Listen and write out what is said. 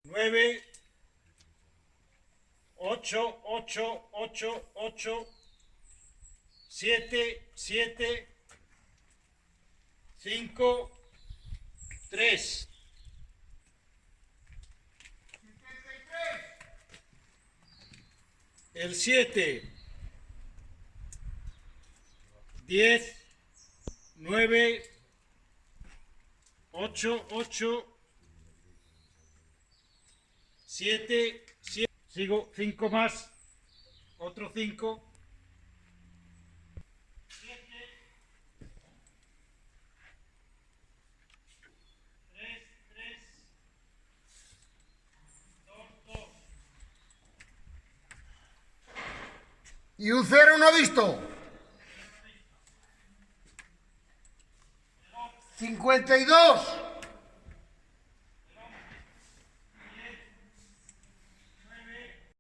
9, 8, 8, 8, 8, 7, 7, 5, 3. El 7, 10, 9, 8, 8, 7, 7. Sigo 5 más. Otro 5. 7, 3, 3, 2, 2. Y un 0 no visto. 52.